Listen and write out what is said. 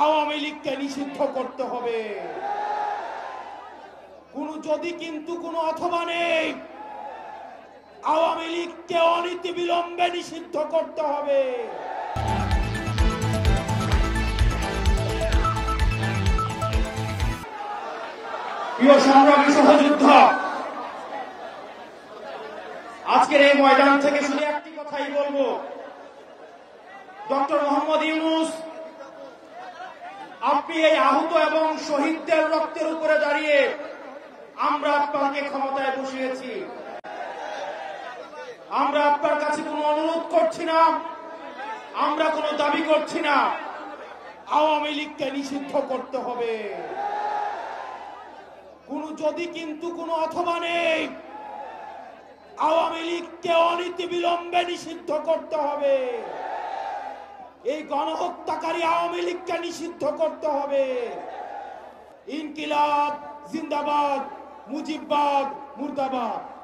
আওয়ামী লীগকে নিষিদ্ধ করতে হবে। যদি কিন্তু কোনো অথবা নেই, আওয়ামী লীগকে অনতিবিলম্বে নিষিদ্ধ করতে হবে। প্রিয় সংগ্রামী সহযোদ্ধা, আজকের এই ময়দান থেকে শুধু একটি কথাই বলবো, ডক্টর মোহাম্মদ ইউনূস, আপনি এই আহত এবং শহীদদের রক্তের উপরে দাঁড়িয়ে আমরা আপনাকে ক্ষমতায় বসিয়েছি। আমরা আপনার কাছে কোনো অনুরোধ করছি না, আমরা কোনো দাবি করছি না। আওয়ামী লীগকে নিষিদ্ধ করতে হবে। যদি কিন্তু কোনো অথবা নেই, আওয়ামী লীগকে অনতিবিলম্বে নিষিদ্ধ করতে হবে। এই গণহত্যাকারী আওয়ামী লীগকে নিষিদ্ধ করতে হবে। ইনকিলাব জিন্দাবাদ, মুজিববাদ মুর্দাবাদ।